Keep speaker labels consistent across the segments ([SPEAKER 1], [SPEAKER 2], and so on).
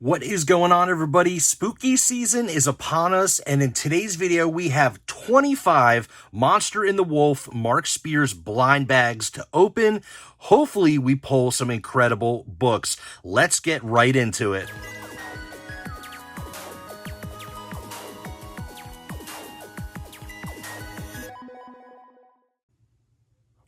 [SPEAKER 1] What is going on, everybody? Spooky season is upon us, and in today's video we have 25 Monster in the Wolf Mark Spears blind bags to open. Hopefully we pull some incredible books. Let's get right into it.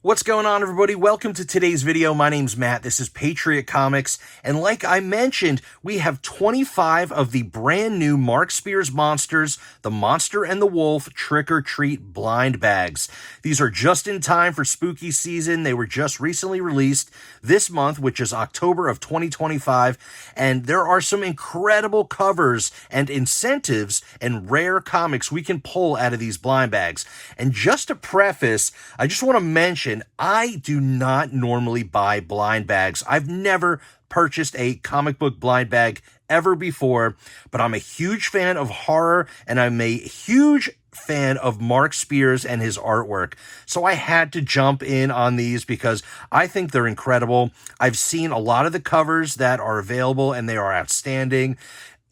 [SPEAKER 1] What's going on, everybody? Welcome to today's video. My name's Matt. This is Patriot Comics. And like I mentioned, we have 25 of the brand new Mark Spears Monsters, the Monster and the Wolf Trick or Treat blind bags. These are just in time for spooky season. They were just recently released this month, which is October of 2025. And there are some incredible covers and incentives and rare comics we can pull out of these blind bags. And just to preface, I just want to mention I do not normally buy blind bags. I've never purchased a comic book blind bag ever before, but I'm a huge fan of horror and I'm a huge fan of Mark Spears and his artwork. So I had to jump in on these because I think they're incredible. I've seen a lot of the covers that are available and they are outstanding.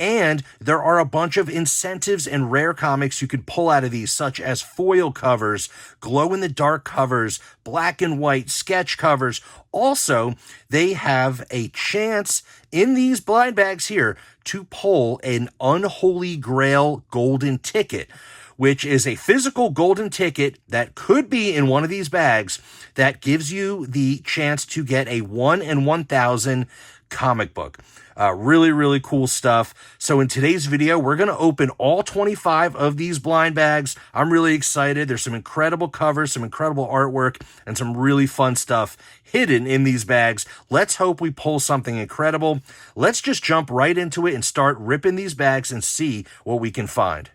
[SPEAKER 1] And there are a bunch of incentives and rare comics you could pull out of these, such as foil covers, glow-in-the-dark covers, black and white sketch covers. Also, they have a chance in these blind bags here to pull an Unholy Grail golden ticket, which is a physical golden ticket that could be in one of these bags that gives you the chance to get a 1 in 1,000 comic book. Really cool stuff. So in today's video, we're going to open all 25 of these blind bags. I'm really excited. There's some incredible covers, some incredible artwork, and some really fun stuff hidden in these bags. Let's hope we pull something incredible. Let's just jump right into it and start ripping these bags and see what we can find.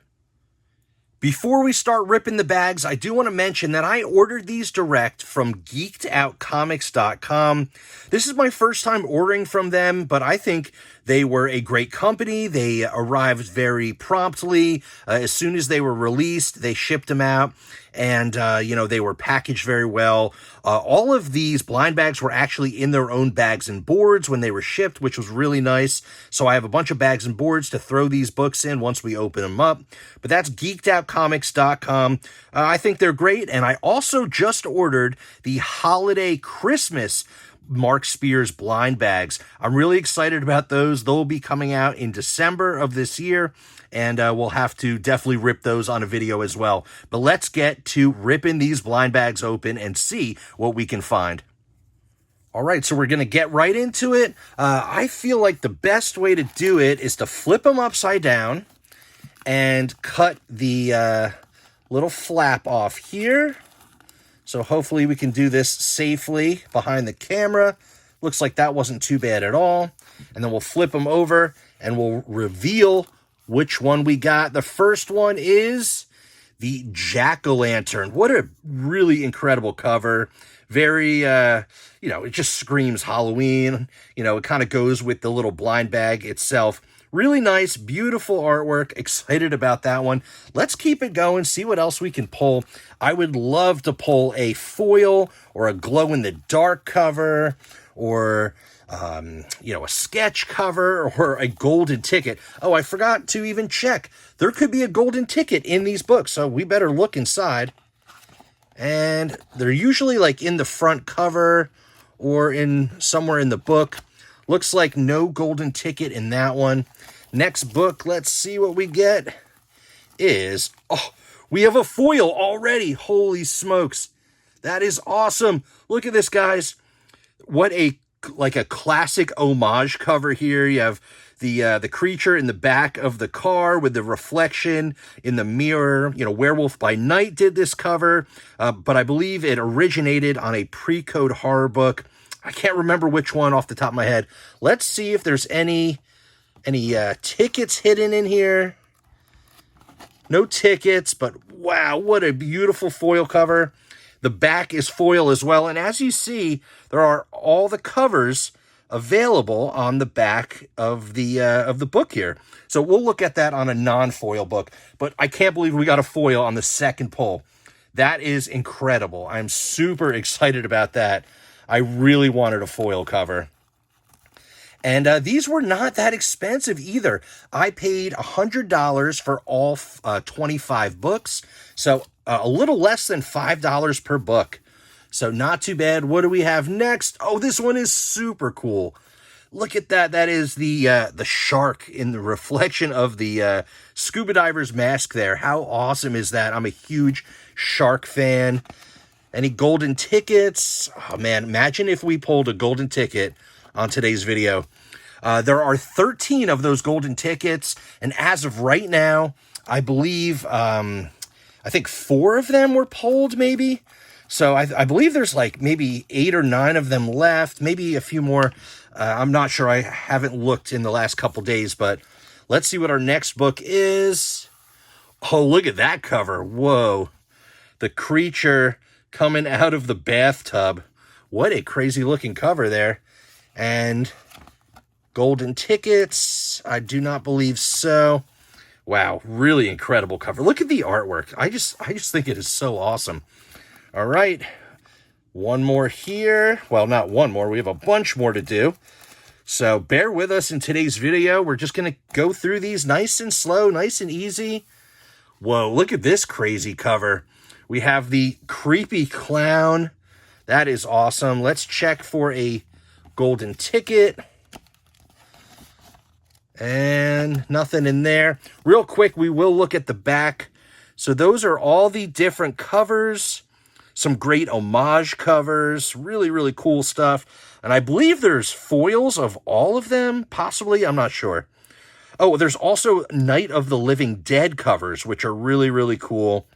[SPEAKER 1] Before we start ripping the bags, I do want to mention that I ordered these direct from geekedoutcomics.com. This is my first time ordering from them, but I think they were a great company. They arrived very promptly. As soon as they were released, they shipped them out. And, they were packaged very well. All of these blind bags were actually in their own bags and boards when they were shipped, which was really nice. So I have a bunch of bags and boards to throw these books in once we open them up. But that's geekedoutcomics.com. I think they're great. And I also just ordered the holiday Christmas Mark Spears blind bags. I'm really excited about those. They'll be coming out in December of this year, and we'll have to definitely rip those on a video as well. But let's get to ripping these blind bags open and see what we can find. All right, so we're going to get right into it. I feel like the best way to do it is to flip them upside down and cut the little flap off here. So hopefully we can do this safely behind the camera. Looks like that wasn't too bad at all. And then we'll flip them over and we'll reveal which one we got. The first one is the Jack-o'-lantern. What a really incredible cover. Very, it just screams Halloween. It kind of goes with the little blind bag itself. Really nice, beautiful artwork. Excited about that one. Let's keep it going, see what else we can pull. I would love to pull a foil or a glow-in-the-dark cover or, a sketch cover or a golden ticket. Oh, I forgot to even check. There could be a golden ticket in these books, so we better look inside. And they're usually like in the front cover or in somewhere in the book. Looks like no golden ticket in that one. Next book, let's see what we get, is, we have a foil already. Holy smokes. That is awesome. Look at this, guys. What a classic homage cover here. You have the creature in the back of the car with the reflection in the mirror. Werewolf by Night did this cover, but I believe it originated on a pre-code horror book. I can't remember which one off the top of my head. Let's see if there's any tickets hidden in here. No tickets, but wow, what a beautiful foil cover. The back is foil as well. And as you see, there are all the covers available on the back of the book here. So we'll look at that on a non-foil book. But I can't believe we got a foil on the second pull. That is incredible. I'm super excited about that. I really wanted a foil cover. And these were not that expensive either. I paid $100 for all 25 books, so a little less than $5 per book. So not too bad. What do we have next? Oh, this one is super cool. Look at that. That is the shark in the reflection of the scuba diver's mask there. How awesome is that? I'm a huge shark fan. Any golden tickets? Oh, man, imagine if we pulled a golden ticket on today's video. There are 13 of those golden tickets, and as of right now, I believe, I think 4 of them were pulled, maybe. So I believe there's like maybe 8 or 9 of them left, maybe a few more. I'm not sure. I haven't looked in the last couple days, but let's see what our next book is. Oh, look at that cover. Whoa. The creature coming out of the bathtub. What a crazy looking cover there. And golden tickets. I do not believe so. Wow, really incredible cover. Look at the artwork. I just think it is so awesome. All right. One more here. Well, not one more. We have a bunch more to do. So bear with us in today's video. We're just going to go through these nice and slow, nice and easy. Whoa, look at this crazy cover. We have the creepy clown. That is awesome. Let's check for a golden ticket. And nothing in there. Real quick, we will look at the back. So those are all the different covers. Some great homage covers. Really, really cool stuff. And I believe there's foils of all of them, possibly. I'm not sure. Oh, there's also Night of the Living Dead covers, which are really, really cool.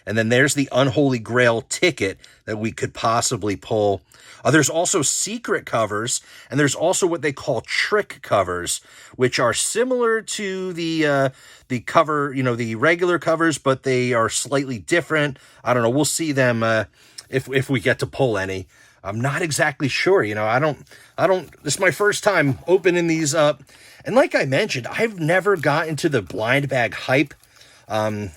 [SPEAKER 1] And then there's the Unholy Grail ticket that we could possibly pull. There's also secret covers, and there's also what they call trick covers, which are similar to the cover, you know, the regular covers, but they are slightly different. I don't know. We'll see them if we get to pull any. I'm not exactly sure. You know, I don't. This is my first time opening these up, and like I mentioned, I've never got into the blind bag hype.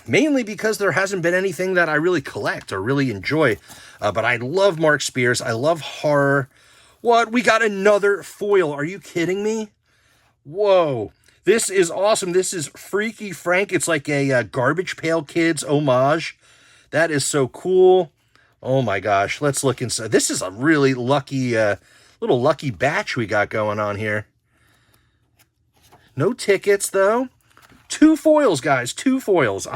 [SPEAKER 1] Mainly because there hasn't been anything that I really collect or really enjoy. But I love Mark Spears. I love horror. What? We got another foil. Are you kidding me? Whoa. This is awesome. This is Freaky Frank. It's like a Garbage Pail Kids homage. That is so cool. Oh my gosh. Let's look inside. This is a really lucky, little lucky batch we got going on here. No tickets though. 2 foils, guys, 2 foils.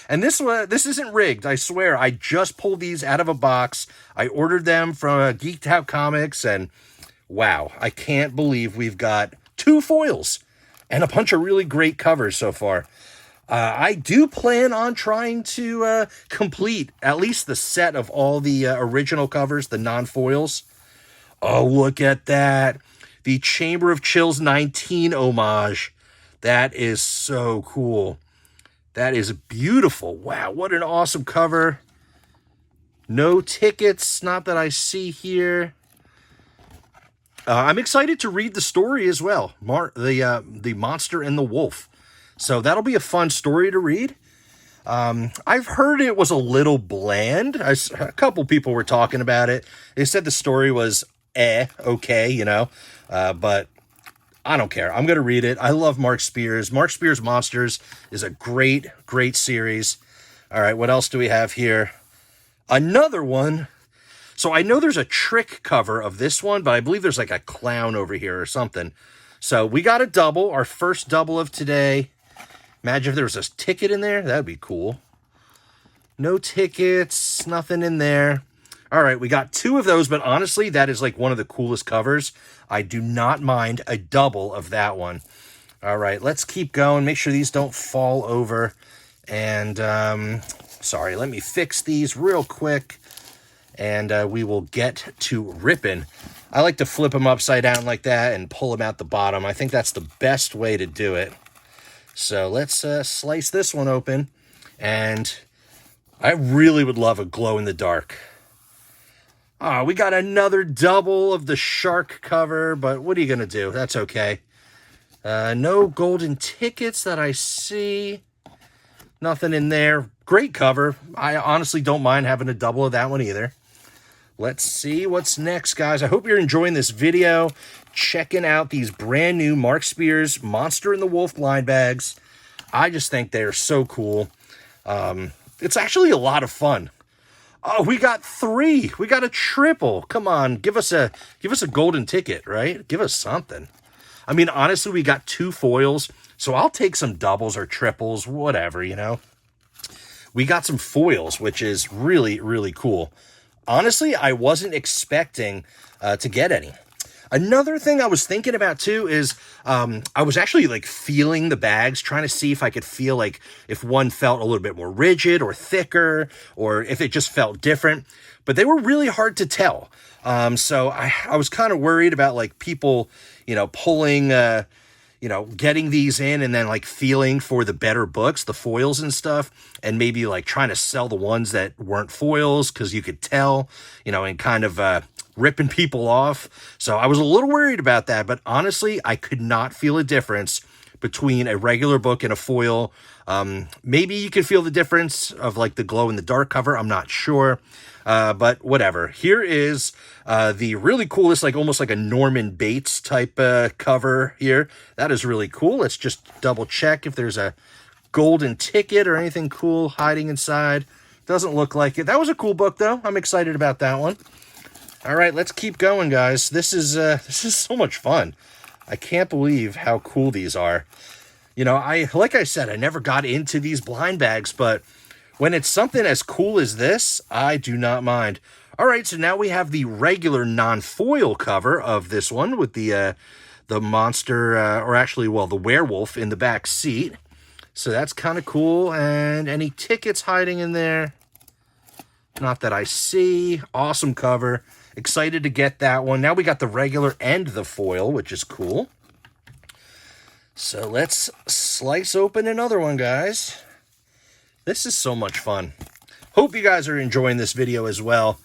[SPEAKER 1] And this isn't rigged, I swear. I just pulled these out of a box. I ordered them from Geeked Out Comics, and wow, I can't believe we've got 2 foils and a bunch of really great covers so far. I do plan on trying to complete at least the set of all the original covers, the non-foils. Oh, look at that. The Chamber of Chills 19 homage. That is so cool. That is beautiful. Wow, what an awesome cover. No tickets, not that I see here. I'm excited to read the story as well. The Monster and the Wolf. So that'll be a fun story to read. I've heard it was a little bland. A couple people were talking about it. They said the story was okay, you know, but I don't care. I'm going to read it. I love Mark Spears. Mark Spears Monsters is a great, great series. All right, what else do we have here? Another one. So I know there's a trick cover of this one, but I believe there's like a clown over here or something. So we got a double, our first double of today. Imagine if there was a ticket in there. That would be cool. No tickets, nothing in there. All right, we got 2 of those, but honestly, that is like one of the coolest covers. I do not mind a double of that one. All right, let's keep going. Make sure these don't fall over. And, sorry, let me fix these real quick. And we will get to ripping. I like to flip them upside down like that and pull them out the bottom. I think that's the best way to do it. So let's slice this one open. And I really would love a glow-in-the-dark. We got another double of the shark cover, but what are you going to do? That's okay. No golden tickets that I see. Nothing in there. Great cover. I honestly don't mind having a double of that one either. Let's see what's next, guys. I hope you're enjoying this video. checking out these brand new Mark Spears Monster and the Wolf blind bags. I just think they're so cool. It's actually a lot of fun. Oh, we got 3. We got a triple. Come on, give us a golden ticket, right? Give us something. I mean, honestly, we got 2 foils, so I'll take some doubles or triples, whatever, you know. We got some foils, which is really, really cool. Honestly, I wasn't expecting to get any. Another thing I was thinking about too is I was actually like feeling the bags, trying to see if I could feel like if one felt a little bit more rigid or thicker, or if it just felt different. But they were really hard to tell. So I was kind of worried about like people, you know, pulling, you know, getting these in and then like feeling for the better books, the foils and stuff, and maybe like trying to sell the ones that weren't foils because you could tell, you know, and kind of ripping people off. So I was a little worried about that, but honestly, I could not feel a difference between a regular book and a foil. Maybe you could feel the difference of like the glow in the dark cover. I'm not sure. But whatever. Here is the really coolest, like almost like a Norman Bates type cover here. That is really cool. Let's just double check if there's a golden ticket or anything cool hiding inside. Doesn't look like it. That was a cool book though. I'm excited about that one. All right, let's keep going, guys. This is so much fun. I can't believe how cool these are. You know, like I said, I never got into these blind bags, but when it's something as cool as this, I do not mind. All right, so now we have the regular non-foil cover of this one with the monster, or actually, well, the werewolf in the back seat. So that's kind of cool. And any tickets hiding in there? Not that I see. Awesome cover. Excited to get that one. Now we got the regular and the foil, which is cool. So let's slice open another one, guys. This is so much fun. Hope you guys are enjoying this video as well.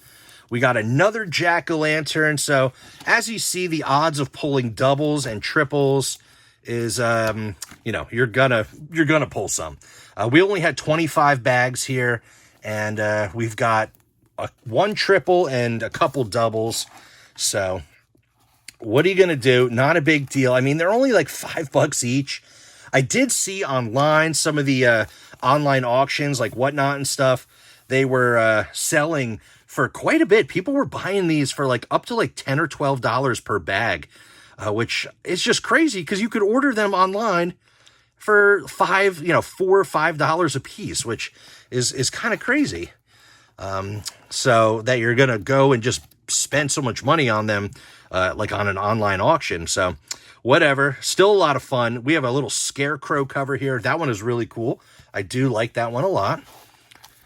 [SPEAKER 1] We got another jack-o'-lantern. So as you see, the odds of pulling doubles and triples is, you know, you're gonna pull some. We only had 25 bags here, and we've got one triple and a couple doubles. So what are you going to do? Not a big deal. I mean, they're only like $5 each. I did see online some of the online auctions like Whatnot and stuff. They were selling for quite a bit. People were buying these for like up to like $10 or $12 per bag, which is just crazy because you could order them online for $4 or $5 a piece, which is kind of crazy. So that you're going to go and just spend so much money on them, like on an online auction. So whatever, still a lot of fun. We have a little scarecrow cover here. That one is really cool. I do like that one a lot.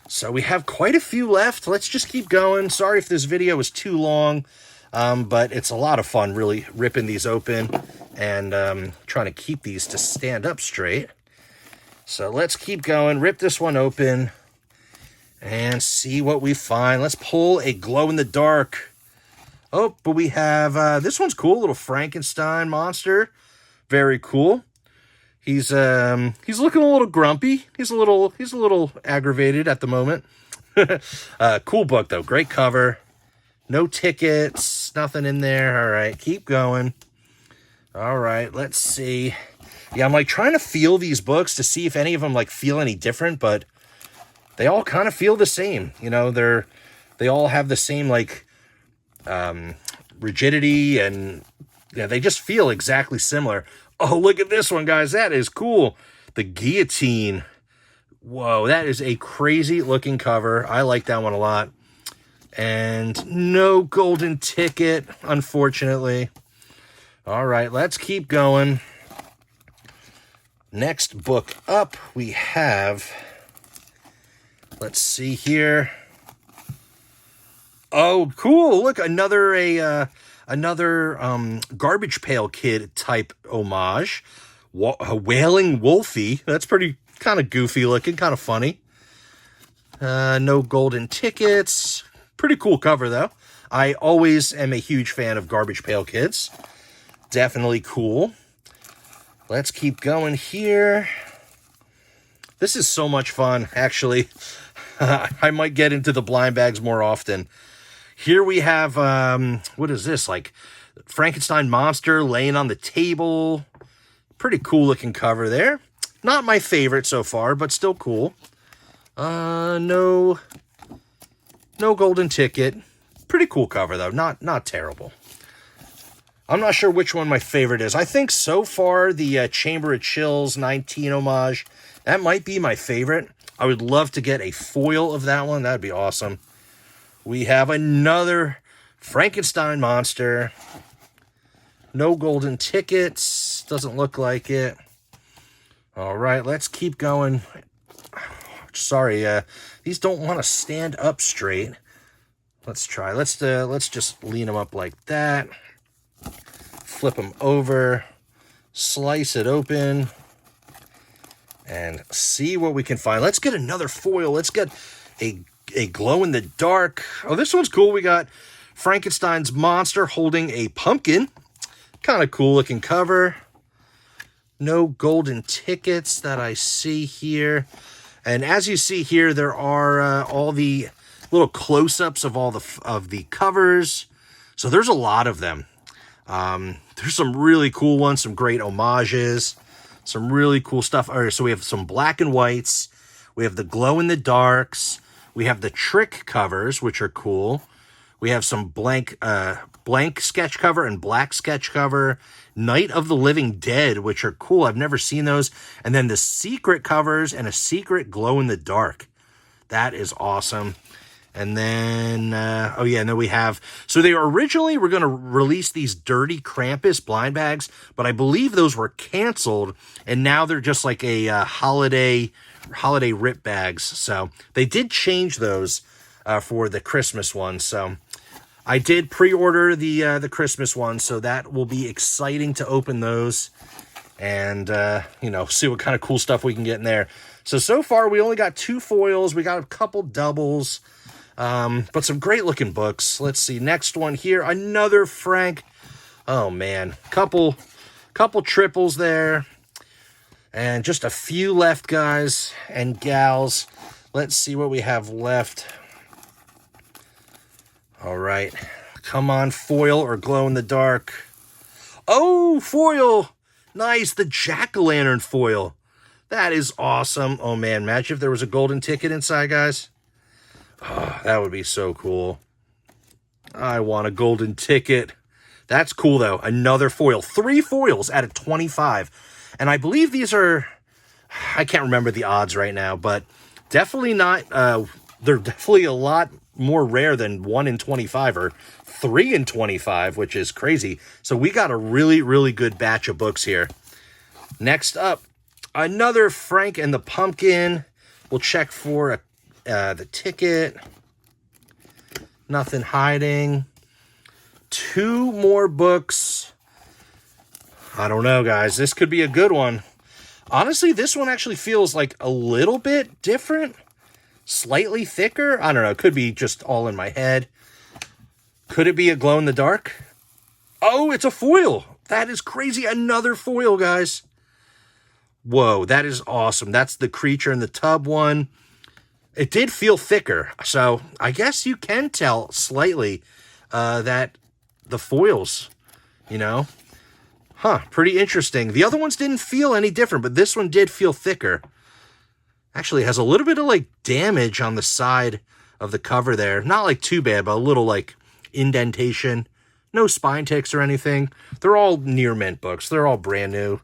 [SPEAKER 1] So we have quite a few left. Let's just keep going. Sorry if this video is too long, but it's a lot of fun really ripping these open and trying to keep these to stand up straight. So let's keep going. Rip this one open and see what we find. Let's pull a glow-in-the-dark. Oh, but we have, this one's cool, little Frankenstein monster. Very cool. He's looking a little grumpy. He's a little aggravated at the moment. Cool book, though. Great cover. No tickets, nothing in there. All right, keep going. All right, let's see. Yeah, I'm, like, trying to feel these books to see if any of them, like, feel any different, but they all kind of feel the same. You know, they all have the same, like, rigidity, and yeah, they just feel exactly similar. Oh, look at this one, guys. That is cool. The guillotine. Whoa, that is a crazy looking cover. I like that one a lot. And no golden ticket, unfortunately. All right, let's keep going. Next book up, we have, let's see here. Oh, cool. Look, another Garbage Pail Kid type homage. A Wailing Wolfie. That's pretty kind of goofy looking, kind of funny. No golden tickets. Pretty cool cover, though. I always am a huge fan of Garbage Pail Kids. Definitely cool. Let's keep going here. This is so much fun, actually. I might get into the blind bags more often. Here we have, what is this? Like Frankenstein monster laying on the table. Pretty cool looking cover there. Not my favorite so far, but still cool. No golden ticket. Pretty cool cover though. Not terrible. I'm not sure which one my favorite is. I think so far the Chamber of Chills 19 homage, that might be my favorite. I would love to get a foil of that one. That'd be awesome. We have another Frankenstein monster. No golden tickets. Doesn't look like it. All right, let's keep going. Sorry, these don't want to stand up straight. Let's try. Let's just lean them up like that. Flip them over. Slice it open. And see what we can find. Let's get another foil. Let's get a glow-in-the-dark. Oh, this one's cool. We got Frankenstein's monster holding a pumpkin. Kind of cool looking cover. No golden tickets that I see here. And as you see here, there are all the little close-ups of all the covers. So there's a lot of them. There's some really cool ones, some great homages, some really cool stuff. All right, so we have some black and whites. We have the glow-in-the-darks. We have the trick covers, which are cool. We have some blank sketch cover and black sketch cover. Night of the Living Dead, which are cool. I've never seen those. And then the secret covers and a secret glow-in-the-dark. That is awesome. And then, oh yeah, and then we have, so they originally were going to release these Dirty Krampus blind bags, but I believe those were canceled, and now they're just like a holiday rip bags. So they did change those for the Christmas one. So I did pre-order the Christmas one, so that will be exciting to open those and, see what kind of cool stuff we can get in there. So far, we only got 2 foils. We got a couple doubles. But some great looking books. Let's see. Next one here. Another Frank. Oh man. Couple triples there. And just a few left, guys and gals. Let's see what we have left. All right. Come on, foil or glow in the dark. Oh, foil. Nice. The jack-o'-lantern foil. That is awesome. Oh man. Imagine if there was a golden ticket inside, guys. Oh, that would be so cool. I want a golden ticket. That's cool, though. Another foil. 3 foils out of 25. And I believe these are, I can't remember the odds right now, but definitely not, they're definitely a lot more rare than 1 in 25 or 3 in 25, which is crazy. So we got a really, really good batch of books here. Next up, another Frank and the Pumpkin. We'll check for the ticket. Nothing hiding. 2 more books. I don't know, guys. This could be a good one. Honestly, this one actually feels like a little bit different. Slightly thicker. I don't know. It could be just all in my head. Could it be a glow in the dark? Oh, it's a foil. That is crazy. Another foil, guys. Whoa, that is awesome. That's the Creature in the Tub one. It did feel thicker, so I guess you can tell slightly that the foils, pretty interesting. The other ones didn't feel any different, but this one did feel thicker. Actually, it has a little bit of, damage on the side of the cover there. Not, too bad, but a little, indentation. No spine ticks or anything. They're all near mint books. They're all brand new.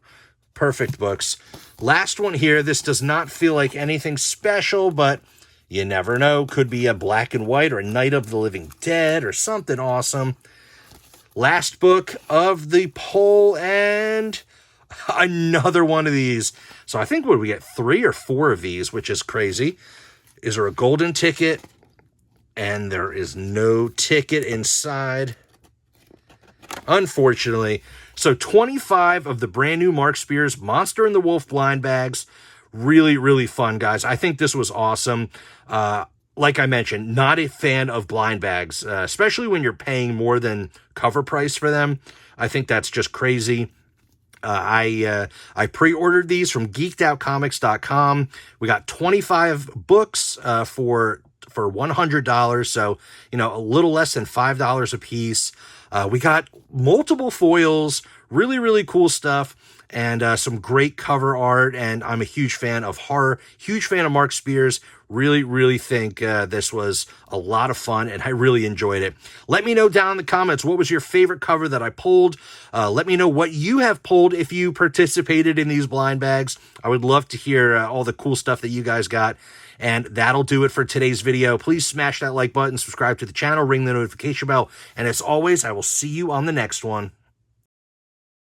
[SPEAKER 1] Perfect books. Last one here. This does not feel like anything special, but you never know. Could be a black and white or a Night of the Living Dead or something awesome. Last book of the poll and another one of these. So I think what we get 3 or 4 of these, which is crazy. Is there a golden ticket? And there is no ticket inside. Unfortunately. So 25 of the brand new Mark Spears Monster and the Wolf blind bags. Really, really fun, guys. I think this was awesome. Like I mentioned, not a fan of blind bags, especially when you're paying more than cover price for them. I think that's just crazy. I pre-ordered these from geekedoutcomics.com. We got 25 books for $100, so a little less than $5 a piece. We got multiple foils, really, really cool stuff, and some great cover art. And I'm a huge fan of horror, huge fan of Mark Spears. Really, really think this was a lot of fun, and I really enjoyed it. Let me know down in the comments, what was your favorite cover that I pulled? Let me know what you have pulled if you participated in these blind bags. I would love to hear all the cool stuff that you guys got. And that'll do it for today's video. Please smash that like button, subscribe to the channel, ring the notification bell, and as always, I will see you on the next one.